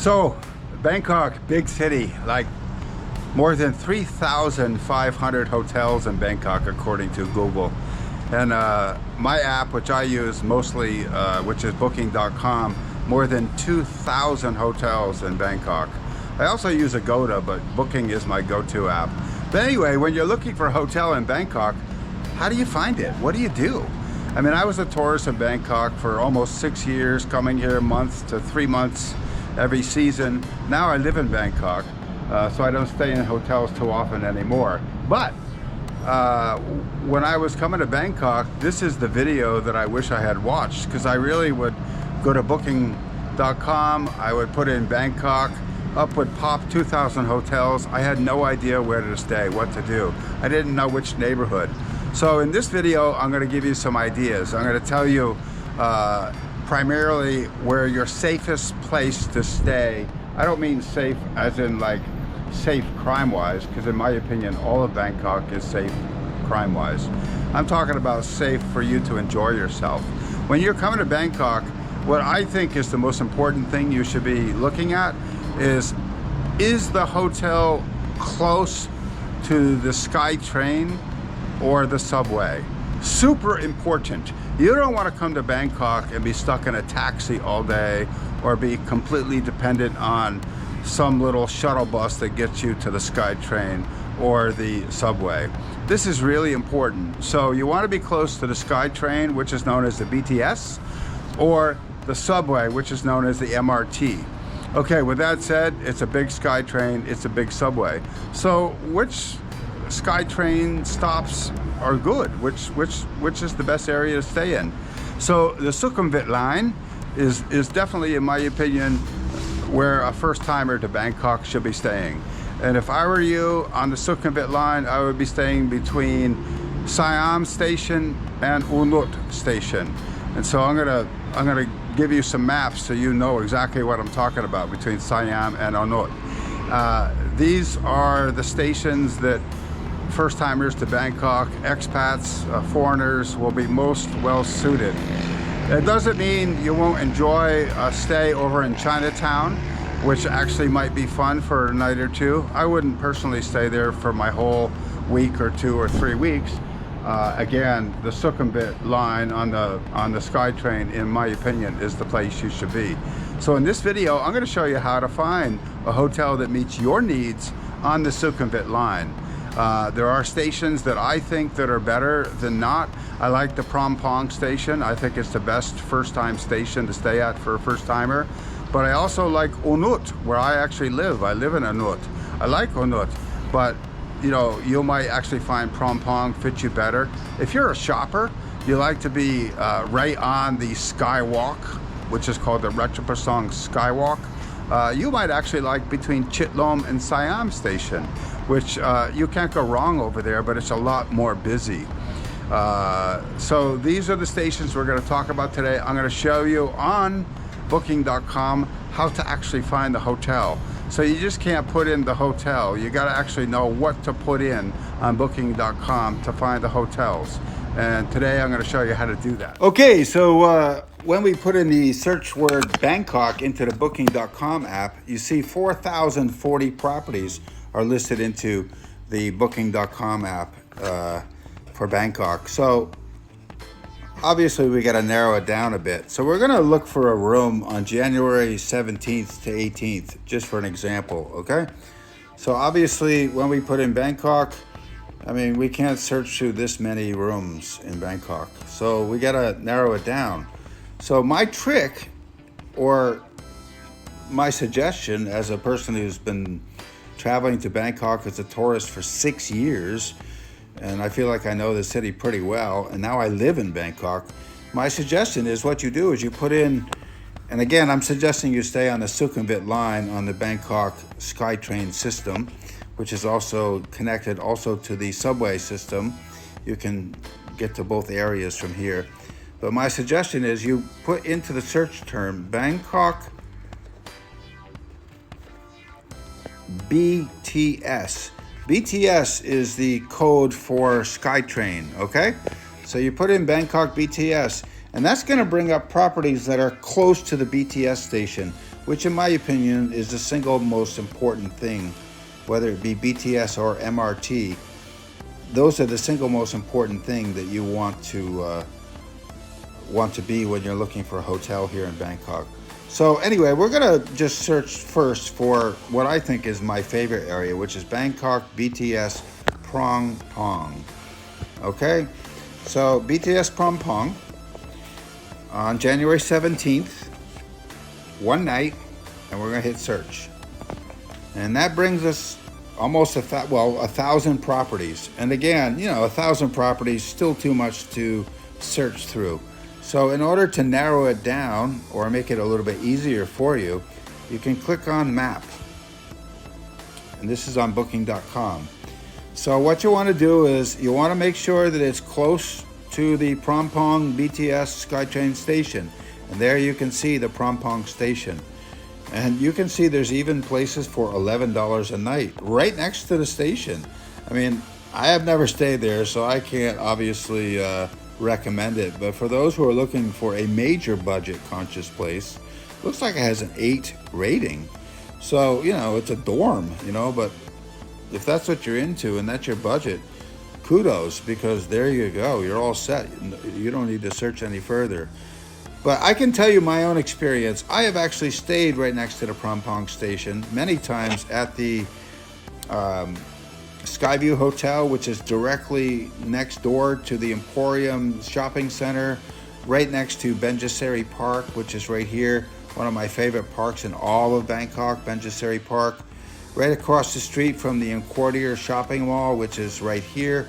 So, Bangkok, big city, like more than 3,500 hotels in Bangkok, according to Google. And my app, which I use mostly, which is Booking.com, more than 2,000 hotels in Bangkok. I also use Agoda, but Booking is my go-to app. But anyway, when you're looking for a hotel in Bangkok, how do you find it? What do you do? I mean, I was a tourist in Bangkok for almost 6 years, coming here a month to 3 months every season. Now I live in Bangkok, so I don't stay in hotels too often anymore. But when I was coming to Bangkok, this is the video that I wish I had watched, because I really would go to Booking.com, I would put in Bangkok, up would pop 2,000 hotels. I had no idea where to stay, what to do. I didn't know which neighborhood. So in this video, I'm going to give you some ideas. I'm going to tell you primarily where your safest place to stay. I don't mean safe as in like safe crime-wise, because in my opinion, all of Bangkok is safe crime-wise. I'm talking about safe for you to enjoy yourself. When you're coming to Bangkok, what I think is the most important thing you should be looking at is the hotel close to the Skytrain or the subway? Super important. You don't want to come to Bangkok and be stuck in a taxi all day or be completely dependent on some little shuttle bus that gets you to the Skytrain or the subway. This is really important. So you want to be close to the Skytrain, which is known as the BTS, or the subway, which is known as the MRT. Okay, with that said, it's a big Skytrain, it's a big subway. So which Skytrain stops are good? Which is the best area to stay in? So the Sukhumvit line is definitely, in my opinion, where a first-timer to Bangkok should be staying. And if I were you on the Sukhumvit line, I would be staying between Siam Station and Unut Station. And so I'm gonna give you some maps so you know exactly what I'm talking about between Siam and Unut. These are the stations that first-timers to Bangkok, expats, foreigners will be most well suited. It doesn't mean you won't enjoy a stay over in Chinatown, which actually might be fun for a night or two. I wouldn't personally stay there for my whole week or 2 or 3 weeks. Again, the Sukhumvit line on the Skytrain, in my opinion, is the place you should be. So in this video, I'm going to show you how to find a hotel that meets your needs on the Sukhumvit line. There are stations that I think that are better than not. I like the Phrom Phong station. I think it's the best first-time station to stay at for a first-timer. But I also like Unut, where I actually live. I live in Unut. I like Unut, but you know, you might actually find Phrom Phong fit you better. If you're a shopper, you like to be right on the skywalk, which is called the Ratchaprasong Skywalk. You might actually like between Chit Lom and Siam Station, which you can't go wrong over there, but it's a lot more busy. So these are the stations we're going to talk about today. I'm going to show you on Booking.com how to actually find the hotel. So you just can't put in the hotel. You got to actually know what to put in on Booking.com to find the hotels. And today I'm going to show you how to do that. Okay, so when we put in the search word Bangkok into the Booking.com app, you see 4,040 properties are listed into the Booking.com app for Bangkok. So obviously we got to narrow it down a bit. So we're going to look for a room on January 17th to 18th, just for an example, okay? So obviously when we put in Bangkok, I mean, we can't search through this many rooms in Bangkok. So we got to narrow it down. So my trick, or my suggestion as a person who's been traveling to Bangkok as a tourist for 6 years, and I feel like I know the city pretty well, and now I live in Bangkok. My suggestion is what you do is you put in, and again, I'm suggesting you stay on the Sukhumvit line on the Bangkok Skytrain system, which is also connected also to the subway system. You can get to both areas from here. But my suggestion is you put into the search term Bangkok BTS. BTS is the code for Skytrain, okay? So you put in Bangkok BTS, and that's going to bring up properties that are close to the BTS station, which in my opinion is the single most important thing, whether it be BTS or MRT. Those are the single most important thing that you want to be when you're looking for a hotel here in Bangkok. So anyway, we're gonna just search first for what I think is my favorite area, which is Bangkok BTS Phrom Phong. Okay, so BTS Phrom Phong on January 17th, one night, and we're gonna hit search. And that brings us almost 1,000 properties. And again, 1,000 properties, still too much to search through. So in order to narrow it down or make it a little bit easier for you, you can click on map. And this is on booking.com. So what you want to do is you want to make sure that it's close to the Phrom Phong BTS Skytrain station. And there you can see the Phrom Phong station. And you can see there's even places for $11 a night right next to the station. I mean, I have never stayed there, so I can't obviously recommend it. But for those who are looking for a major budget conscious place, looks like it has an 8 rating. So, it's a dorm, but if that's what you're into and that's your budget, kudos, because there you go. You're all set. You don't need to search any further. But I can tell you my own experience. I have actually stayed right next to the Phrom Phong station many times at the Skyview Hotel, which is directly next door to the Emporium Shopping Center, right next to Benjaseri Park, which is right here, one of my favorite parks in all of Bangkok, Benjaseri Park, right across the street from the Inquartier Shopping Mall, which is right here,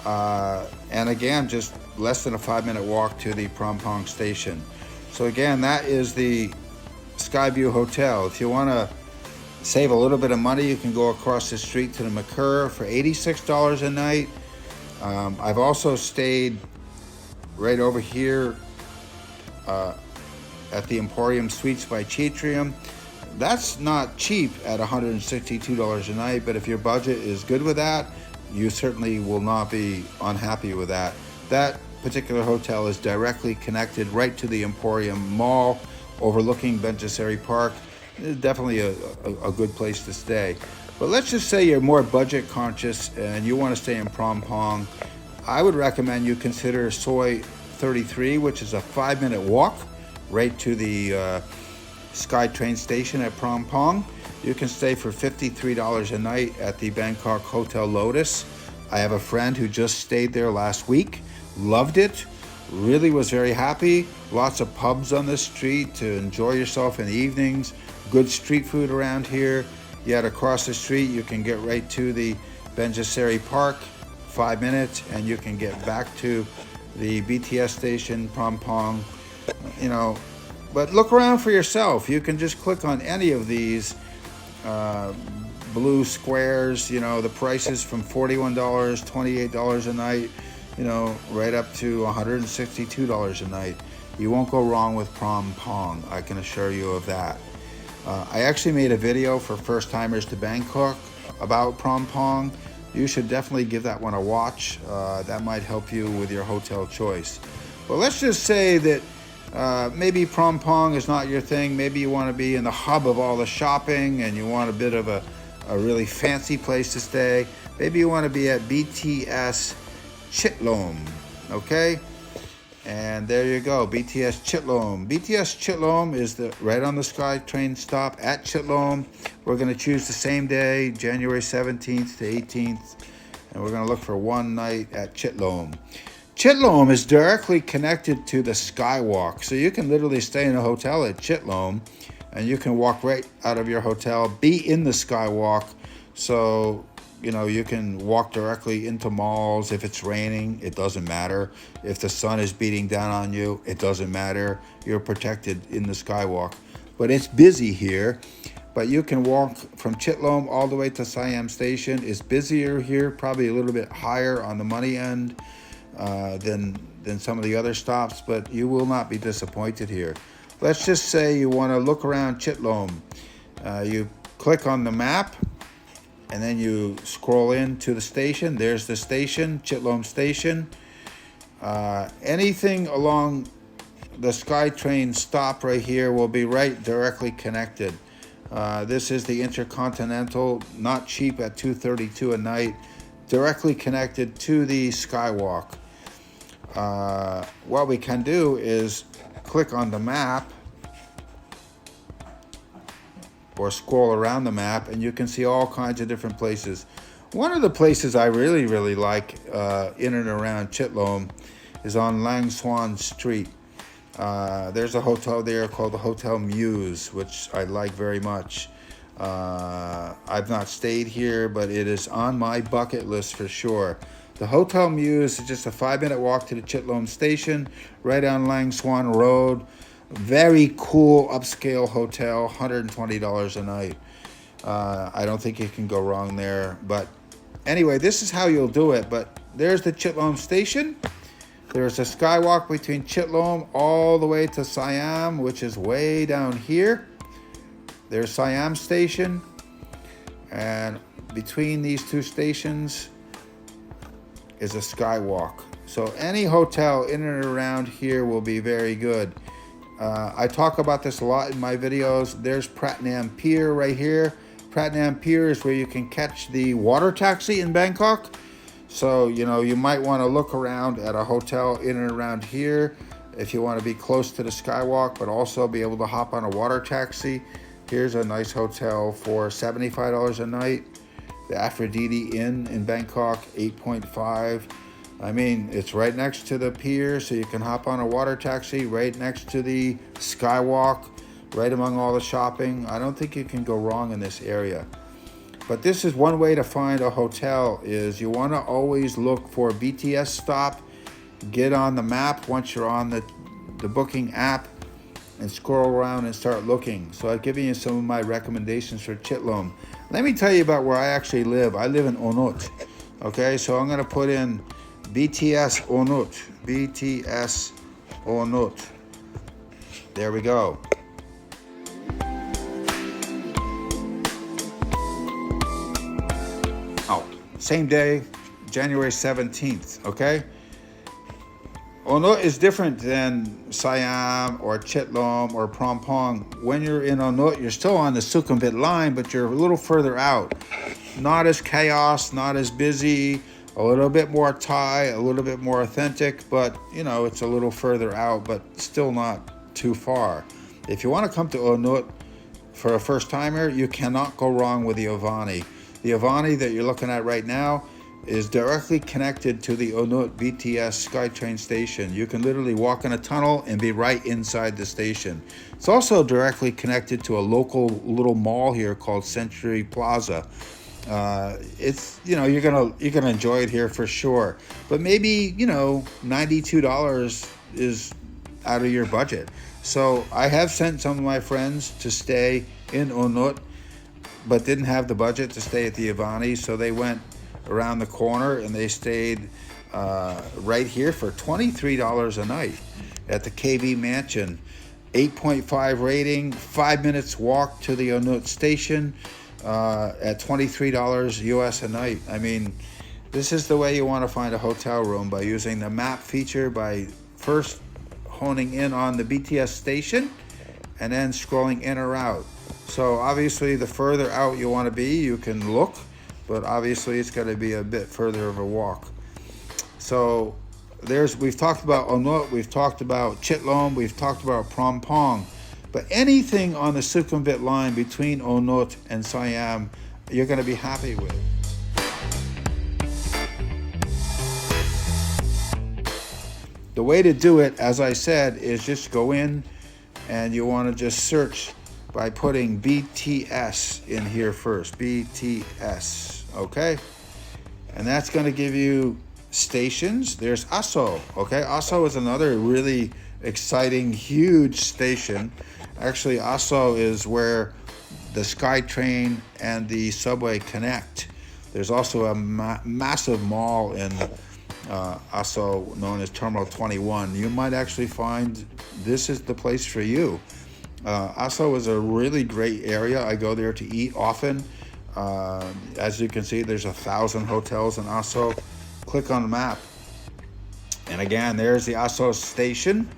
and again, just less than a 5-minute walk to the Phrom Phong station. So again, that is the Skyview Hotel. If you want to save a little bit of money, you can go across the street to the Macur for $86 a night. I've also stayed right over here at the Emporium Suites by Chitrium. That's not cheap at $162 a night, but if your budget is good with that, you certainly will not be unhappy with that. That particular hotel is directly connected right to the Emporium Mall, overlooking Benjaseri Park. It's definitely a good place to stay. But let's just say you're more budget conscious and you want to stay in Phrom Phong. I would recommend you consider Soi 33, which is a 5-minute walk right to the Skytrain station at Phrom Phong. You can stay for $53 a night at the Bangkok Hotel Lotus. I have a friend who just stayed there last week, loved it, really was very happy. Lots of pubs on the street to enjoy yourself in the evenings, good street food around here. Yet across the street you can get right to the Benjaseri Park, 5 minutes, and you can get back to the BTS station, Phrom Phong, But look around for yourself. You can just click on any of these blue squares, the prices from $41, $28 a night, right up to $162 a night. You won't go wrong with Phrom Phong, I can assure you of that. I actually made a video for first timers to Bangkok about Phrom Phong. You should definitely give that one a watch. That might help you with your hotel choice. But let's just say that maybe Phrom Phong is not your thing. Maybe you want to be in the hub of all the shopping and you want a bit of a really fancy place to stay. Maybe you want to be at BTS Chit Lom, okay? And there you go, BTS Chit Lom. BTS Chit Lom is right on the Skytrain stop at Chit Lom. We're going to choose the same day, January 17th to 18th, and we're going to look for one night at Chit Lom. Chit Lom is directly connected to the Skywalk, so you can literally stay in a hotel at Chit Lom, and you can walk right out of your hotel, be in the Skywalk, so you can walk directly into malls. If it's raining, it doesn't matter. If the sun is beating down on you, it doesn't matter. You're protected in the Skywalk. But it's busy here. But you can walk from Chit Lom all the way to Siam Station. It's busier here, probably a little bit higher on the money end than some of the other stops, but you will not be disappointed here. Let's just say you want to look around Chit Lom. You click on the map, and then you scroll into the station. There's the station, Chit Lom Station. Anything along the Skytrain stop right here will be right directly connected. This is the Intercontinental, not cheap at $232 a night, directly connected to the Skywalk. What we can do is click on the map or scroll around the map, and you can see all kinds of different places. One of the places I really like in and around Chit Lom is on Lang Swan Street. There's a hotel there called the Hotel Muse, which I like very much. I've not stayed here, but it is on my bucket list for sure. The Hotel Muse is just a 5-minute walk to the Chit Lom station, right on Lang Swan Road. Very cool upscale hotel, $120 a night. I don't think you can go wrong there. But anyway, this is how you'll do it. But there's the Chit Lom station. There's a skywalk between Chit Lom all the way to Siam, which is way down here. There's Siam Station. And between these two stations is a skywalk. So any hotel in and around here will be very good. I talk about this a lot in my videos. There's Prat Nam Pier right here. Prat Nam Pier is where you can catch the water taxi in Bangkok. So, you know, you might want to look around at a hotel in and around here if you want to be close to the skywalk, but also be able to hop on a water taxi. Here's a nice hotel for $75 a night. The Aphrodite Inn in Bangkok, 8.5. I mean, it's right next to the pier, so you can hop on a water taxi right next to the skywalk, right among all the shopping. I don't think you can go wrong in this area. But this is one way to find a hotel, is you want to always look for a BTS stop, get on the map once you're on the booking app, and scroll around and start looking. So I've given you some of my recommendations for Chit Lom. Let me tell you about where I actually live. I live in Onut. Okay, so I'm going to put in BTS Onut. BTS Onut. There we go. Oh, same day, January 17th, okay? Onut is different than Siam or Chit Lom or Phrom Phong. When you're in Onut, you're still on the Sukhumvit line, but you're a little further out. Not as chaos, not as busy, a little bit more Thai, a little bit more authentic, but you know, it's a little further out, but still not too far. If you want to come to Onut for a first timer, you cannot go wrong with the Avani. The Avani that you're looking at right now is directly connected to the Onut BTS Skytrain station. You can literally walk in a tunnel and be right inside the station. It's also directly connected to a local little mall here called Century Plaza. It's, you know, you're gonna enjoy it here for sure. But maybe, you know, $92 is out of your budget. So I have sent some of my friends to stay in Onut, but didn't have the budget to stay at the Avani, so they went around the corner and they stayed right here for $23 a night at the KV Mansion. 8.5 rating, 5 minutes walk to the Onut station at $23 US a night. I mean, this is the way you want to find a hotel room, by using the map feature, by first honing in on the BTS station and then scrolling in or out. So obviously the further out you want to be, you can look, but obviously it's got to be a bit further of a walk. So we've talked about Onut, we've talked about Chit Lom, we've talked about Phrom Phong, but anything on the Sukhumvit line between Onut and Siam, you're going to be happy with. The way to do it, as I said, is just go in and you want to just search by putting BTS in here first. BTS, okay? And that's going to give you stations. There's Aso, okay? Aso is another really exciting, huge station. Actually, Aso is where the Skytrain and the subway connect. There's also a massive mall in Aso known as Terminal 21. You might actually find this is the place for you. Aso is a really great area. I go there to eat often. As you can see, there's 1,000 hotels in Aso. Click on the map. And again, there's the Aso station.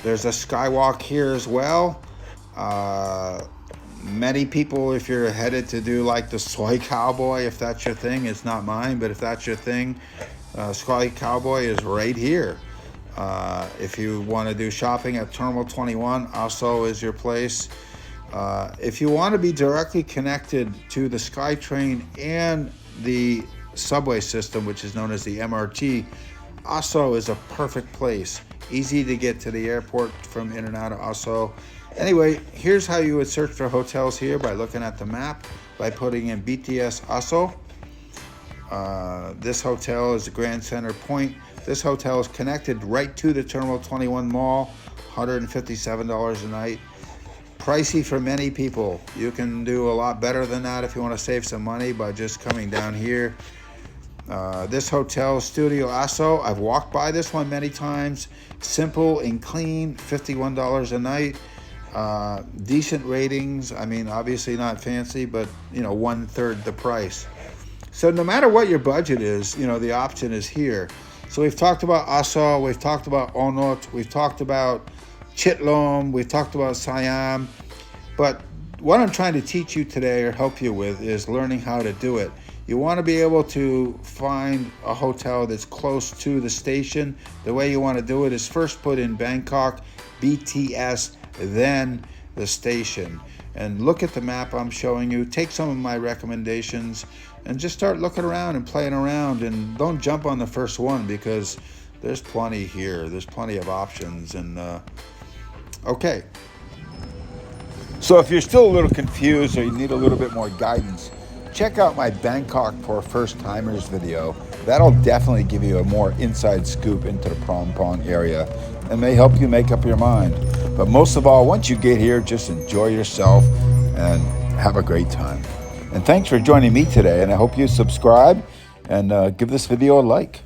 There's a skywalk here as well. Many people, if you're headed to do like the Soy Cowboy, if that's your thing, it's not mine, but if that's your thing, Soy Cowboy is right here. If you want to do shopping at Terminal 21, also is your place. If you want to be directly connected to the Skytrain and the subway system, which is known as the MRT, also is a perfect place. Easy to get to the airport from in and out of Aso. Anyway, here's how you would search for hotels here by looking at the map, by putting in BTS Aso. This hotel is the Grand Center Point. This hotel is connected right to the Terminal 21 Mall, $157 a night. Pricey for many people. You can do a lot better than that if you want to save some money by just coming down here. This hotel, Studio Aso, I've walked by this one many times. Simple and clean, $51 a night. Decent ratings. I mean, obviously not fancy, but 1/3 the price. So no matter what your budget is, the option is here. So we've talked about Aso, we've talked about Onot, we've talked about Chit Lom, we've talked about Siam. But what I'm trying to teach you today or help you with is learning how to do it. You want to be able to find a hotel that's close to the station. The way you want to do it is first put in Bangkok, BTS, then the station. And look at the map I'm showing you. Take some of my recommendations and just start looking around and playing around. And don't jump on the first one because there's plenty here. There's plenty of options. And okay. So if you're still a little confused or you need a little bit more guidance, check out my Bangkok for First Timers video. That'll definitely give you a more inside scoop into the Phrom Phong area and may help you make up your mind. But most of all, once you get here, just enjoy yourself and have a great time. And thanks for joining me today, and I hope you subscribe and give this video a like.